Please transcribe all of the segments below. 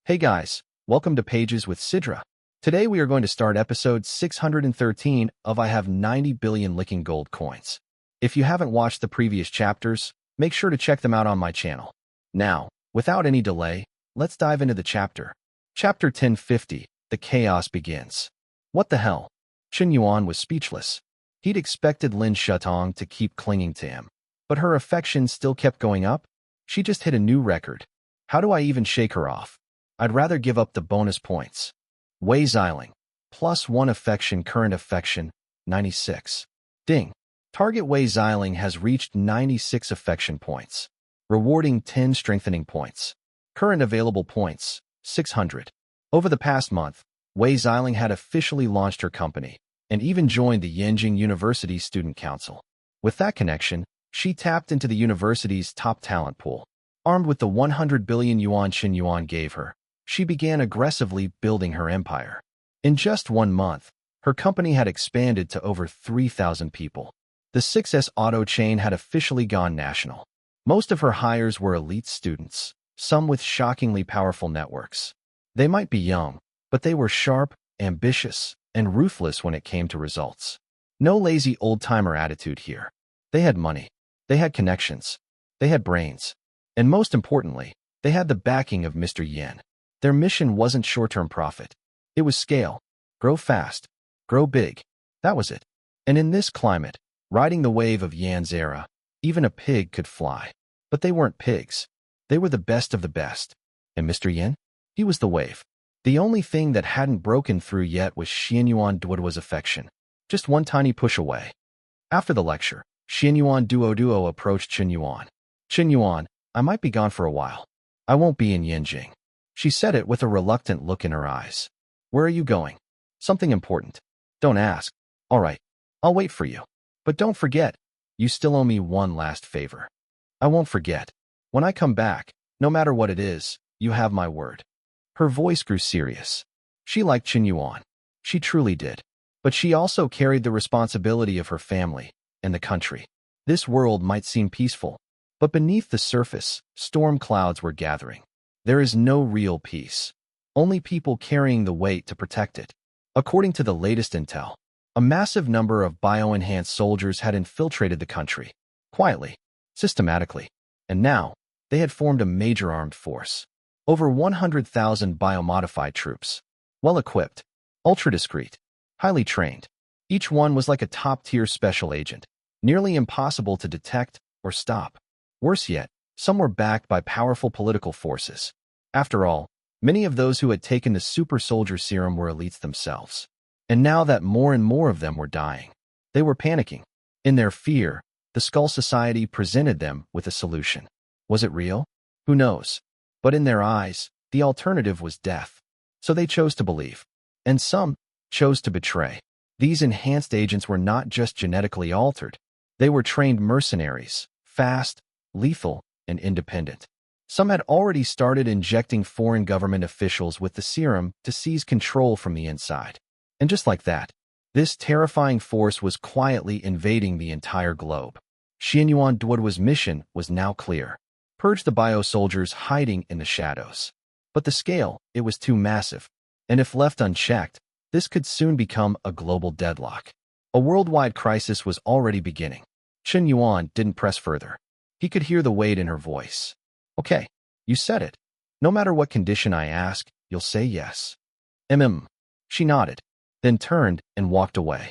Hey guys, welcome to Pages with Sidra. Today we are going to start episode 613 of I Have 90 Billion Licking Gold Coins. If you haven't watched the previous chapters, make sure to check them out on my channel. Now, without any delay, let's dive into the chapter. Chapter 1050, The Chaos Begins. What the hell? Shin Yuan was speechless. He'd expected Lin Shutong to keep clinging to him, but her affection still kept going up. She just hit a new record. How do I even shake her off? I'd rather give up the bonus points. Wei Xiaoling, +1 affection, current affection, 96. Ding. Target Wei Xiaoling has reached 96 affection points, rewarding 10 strengthening points. Current available points, 600. Over the past month, Wei Xiaoling had officially launched her company and even joined the Yanjing University Student Council. With that connection, she tapped into the university's top talent pool. Armed with the 100 billion yuan Shin Yuan gave her, she began aggressively building her empire. In just 1 month, her company had expanded to over 3,000 people. The 6S auto chain had officially gone national. Most of her hires were elite students, some with shockingly powerful networks. They might be young, but they were sharp, ambitious, and ruthless when it came to results. No lazy old-timer attitude here. They had money. They had connections. They had brains. And most importantly, they had the backing of Mr. Yan. Their mission wasn't short-term profit. It was scale. Grow fast. Grow big. That was it. And in this climate, riding the wave of Yan's era, even a pig could fly. But they weren't pigs. They were the best of the best. And Mr. Yan? He was the wave. The only thing that hadn't broken through yet was Shin Yuan Duo's affection. Just one tiny push away. After the lecture, Shin Yuan Duo approached Shin Yuan. Shin Yuan, I might be gone for a while. I won't be in Yanjing. She said it with a reluctant look in her eyes. Where are you going? Something important. Don't ask. All right. I'll wait for you. But don't forget, you still owe me one last favor. I won't forget. When I come back, no matter what it is, you have my word. Her voice grew serious. She liked Shin Yuan. She truly did. But she also carried the responsibility of her family and the country. This world might seem peaceful, but beneath the surface, storm clouds were gathering. There is no real peace. Only people carrying the weight to protect it. According to the latest intel, a massive number of bio-enhanced soldiers had infiltrated the country, quietly, systematically, and now they had formed a major armed force. Over 100,000 biomodified troops. Well-equipped, ultra-discreet, highly trained. Each one was like a top-tier special agent, nearly impossible to detect or stop. Worse yet, some were backed by powerful political forces. After all, many of those who had taken the super soldier serum were elites themselves. And now that more and more of them were dying, they were panicking. In their fear, the Skull Society presented them with a solution. Was it real? Who knows? But in their eyes, the alternative was death. So they chose to believe. And some chose to betray. These enhanced agents were not just genetically altered. They were trained mercenaries, fast, lethal, and independent. Some had already started injecting foreign government officials with the serum to seize control from the inside. And just like that, this terrifying force was quietly invading the entire globe. Shin Yuan Duo's mission was now clear. Purge the bio-soldiers hiding in the shadows. But the scale, it was too massive. And if left unchecked, this could soon become a global deadlock. A worldwide crisis was already beginning. Shin Yuan didn't press further. He could hear the weight in her voice. Okay, you said it. No matter what condition I ask, you'll say yes. She nodded, then turned and walked away.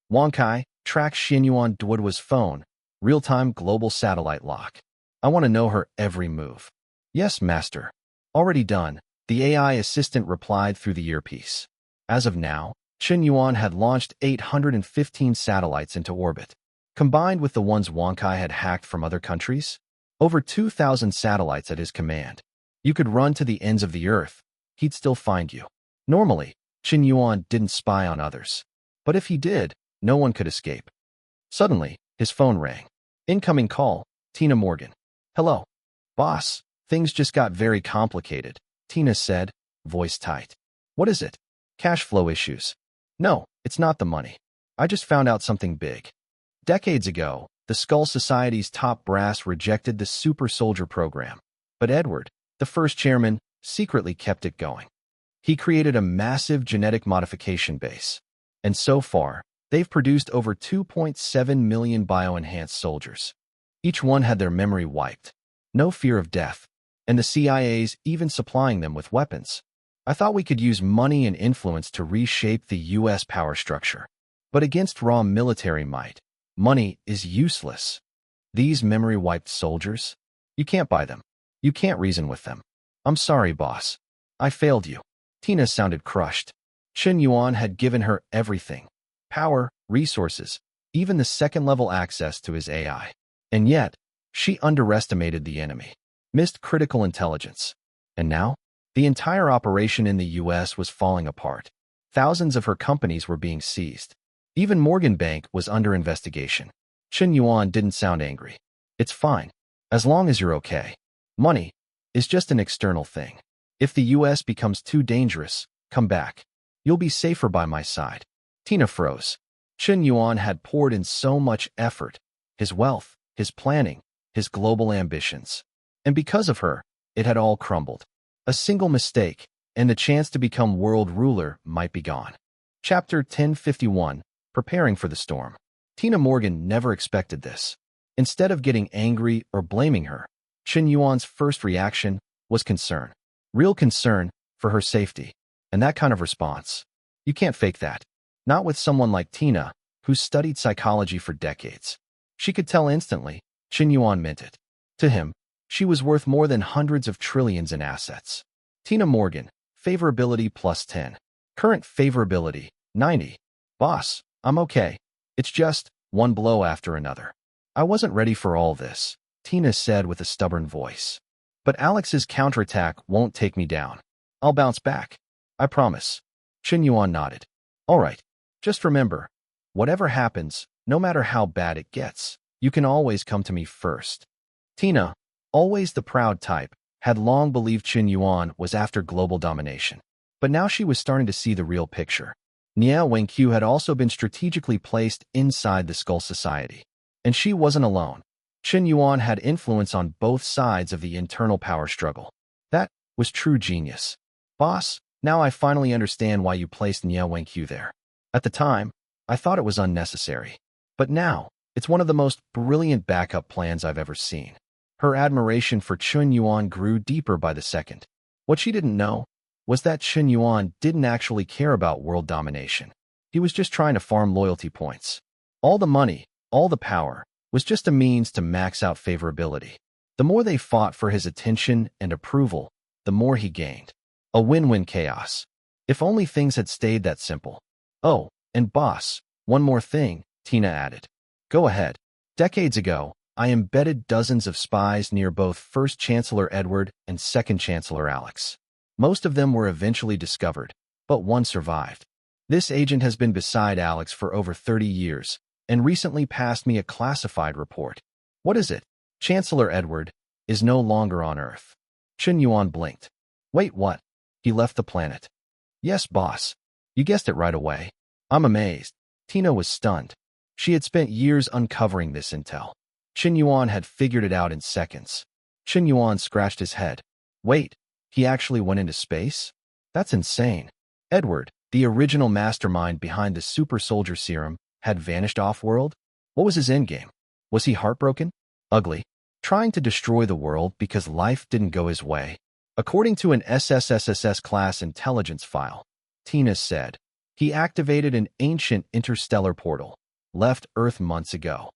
Wang Kai tracked Shin Yuan Duo's phone, real-time global satellite lock. I want to know her every move. Yes, master. Already done, the AI assistant replied through the earpiece. As of now, Shin Yuan had launched 815 satellites into orbit. Combined with the ones Wang Kai had hacked from other countries, over 2,000 satellites at his command. You could run to the ends of the earth. He'd still find you. Normally, Shin Yuan didn't spy on others. But if he did, no one could escape. Suddenly, his phone rang. Incoming call, Tina Morgan. Hello. Boss, things just got very complicated, Tina said, voice tight. What is it? Cash flow issues. No, it's not the money. I just found out something big. Decades ago, the Skull Society's top brass rejected the super soldier program. But Edward, the first chairman, secretly kept it going. He created a massive genetic modification base. And so far, they've produced over 2.7 million bio-enhanced soldiers. Each one had their memory wiped. No fear of death. And the CIA's even supplying them with weapons. I thought we could use money and influence to reshape the US power structure. But against raw military might, money is useless. These memory-wiped soldiers? You can't buy them. You can't reason with them. I'm sorry, boss. I failed you. Tina sounded crushed. Shin Yuan had given her everything. Power, resources, even the second-level access to his AI. And yet, she underestimated the enemy. Missed critical intelligence. And now, the entire operation in the US was falling apart. Thousands of her companies were being seized. Even Morgan Bank was under investigation. Shin Yuan didn't sound angry. It's fine. As long as you're okay. Money is just an external thing. If the US becomes too dangerous, come back. You'll be safer by my side. Tina froze. Shin Yuan had poured in so much effort. His wealth, his planning, his global ambitions. And because of her, it had all crumbled. A single mistake, and the chance to become world ruler might be gone. Chapter 1051, Preparing for the Storm. Tina Morgan never expected this. Instead of getting angry or blaming her, Shin Yuan's first reaction was concern. Real concern for her safety. And that kind of response, you can't fake that. Not with someone like Tina, who studied psychology for decades. She could tell instantly, Shin Yuan meant it. To him, she was worth more than hundreds of trillions in assets. Tina Morgan, favorability plus 10. Current favorability, 90. Boss, I'm okay. It's just one blow after another. I wasn't ready for all this, Tina said with a stubborn voice. But Alex's counterattack won't take me down. I'll bounce back. I promise. Shin Yuan nodded. All right. Just remember, whatever happens, no matter how bad it gets, you can always come to me first. Tina, always the proud type, had long believed Shin Yuan was after global domination. But now she was starting to see the real picture. Nia Wenqiu had also been strategically placed inside the Skull Society. And she wasn't alone. Shin Yuan had influence on both sides of the internal power struggle. That was true genius. Boss, now I finally understand why you placed Nia Wenqiu there. At the time, I thought it was unnecessary. But now, it's one of the most brilliant backup plans I've ever seen. Her admiration for Shin Yuan grew deeper by the second. What she didn't know was that Shin Yuan didn't actually care about world domination. He was just trying to farm loyalty points. All the money, all the power, was just a means to max out favorability. The more they fought for his attention and approval, the more he gained. A win-win chaos. If only things had stayed that simple. Oh, and boss, one more thing, Tina added. Go ahead. Decades ago, I embedded dozens of spies near both First Chancellor Edward and Second Chancellor Alex. Most of them were eventually discovered, but one survived. This agent has been beside Alex for over 30 years, and recently passed me a classified report. What is it? Chancellor Edward is no longer on Earth. Shin Yuan blinked. Wait, what? He left the planet. Yes, boss. You guessed it right away. I'm amazed. Tina was stunned. She had spent years uncovering this intel. Shin Yuan had figured it out in seconds. Shin Yuan scratched his head. Wait, he actually went into space? That's insane. Edward, the original mastermind behind the super soldier serum, had vanished off-world? What was his endgame? Was he heartbroken? Ugly? Trying to destroy the world because life didn't go his way? According to an SSSS class intelligence file, Tina said, he activated an ancient interstellar portal, left Earth months ago.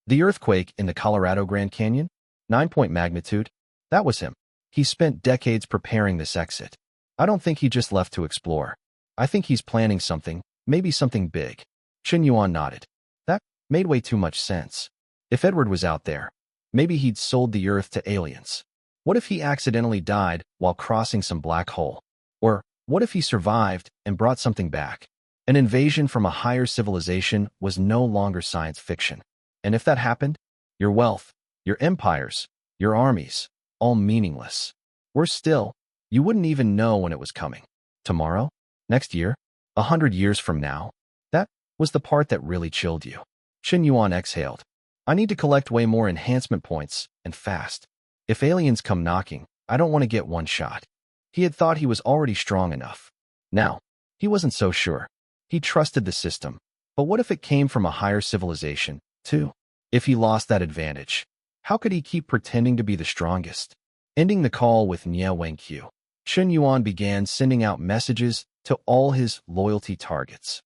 The earthquake in the Colorado Grand Canyon? 9-point magnitude? That was him. He spent decades preparing this exit. I don't think he just left to explore. I think he's planning something, maybe something big. Shin Yuan nodded. That made way too much sense. If Edward was out there, maybe he'd sold the Earth to aliens. What if he accidentally died while crossing some black hole? Or what if he survived and brought something back? An invasion from a higher civilization was no longer science fiction. And if that happened, your wealth, your empires, your armies, all meaningless. Worse still, you wouldn't even know when it was coming. Tomorrow? Next year? 100 years from now? That was the part that really chilled you. Shin Yuan exhaled. I need to collect way more enhancement points, and fast. If aliens come knocking, I don't want to get one shot. He had thought he was already strong enough. Now, he wasn't so sure. He trusted the system. But what if it came from a higher civilization, too? If he lost that advantage, how could he keep pretending to be the strongest? Ending the call with Nie Wenqiu, Shin Yuan began sending out messages to all his loyalty targets.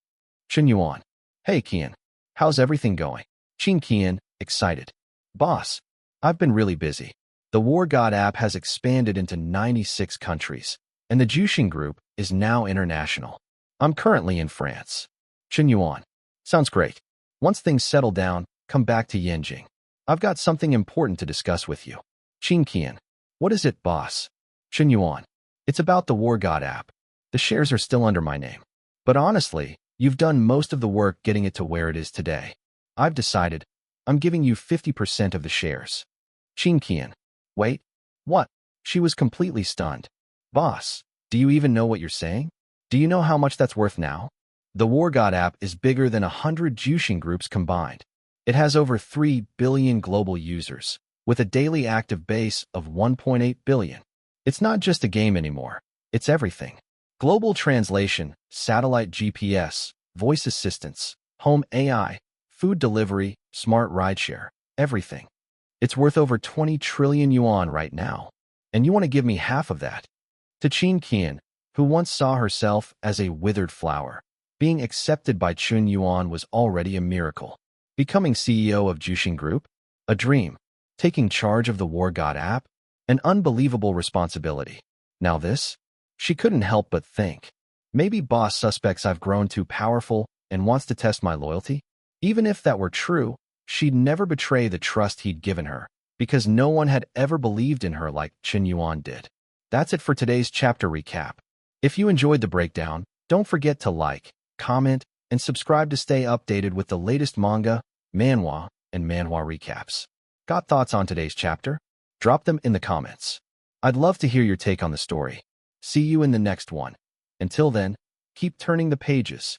Shin Yuan. Hey Qian. How's everything going? Qian, excited. Boss, I've been really busy. The War God app has expanded into 96 countries, and the Jushin group is now international. I'm currently in France. Shin Yuan. Sounds great. Once things settle down, come back to Yanjing. I've got something important to discuss with you. Qian. What is it, boss? Shin Yuan. It's about the War God app. The shares are still under my name. But honestly, you've done most of the work getting it to where it is today. I've decided I'm giving you 50% of the shares. Qian. Wait, what? She was completely stunned. Boss, do you even know what you're saying? Do you know how much that's worth now? The War God app is bigger than 100 Jushin groups combined. It has over 3 billion global users, with a daily active base of 1.8 billion. It's not just a game anymore. It's everything. Global translation, satellite GPS, voice assistance, home AI, food delivery, smart rideshare, everything. It's worth over 20 trillion yuan right now. And you want to give me half of that? To Qian, who once saw herself as a withered flower, being accepted by Shin Yuan was already a miracle. Becoming CEO of Jushin Group? A dream. Taking charge of the War God app? An unbelievable responsibility. Now this? She couldn't help but think. Maybe boss suspects I've grown too powerful and wants to test my loyalty? Even if that were true, she'd never betray the trust he'd given her, because no one had ever believed in her like Shin Yuan did. That's it for today's chapter recap. If you enjoyed the breakdown, don't forget to like, comment, and subscribe to stay updated with the latest manga, manhwa, and manhwa recaps. Got thoughts on today's chapter? Drop them in the comments. I'd love to hear your take on the story. See you in the next one. Until then, keep turning the pages.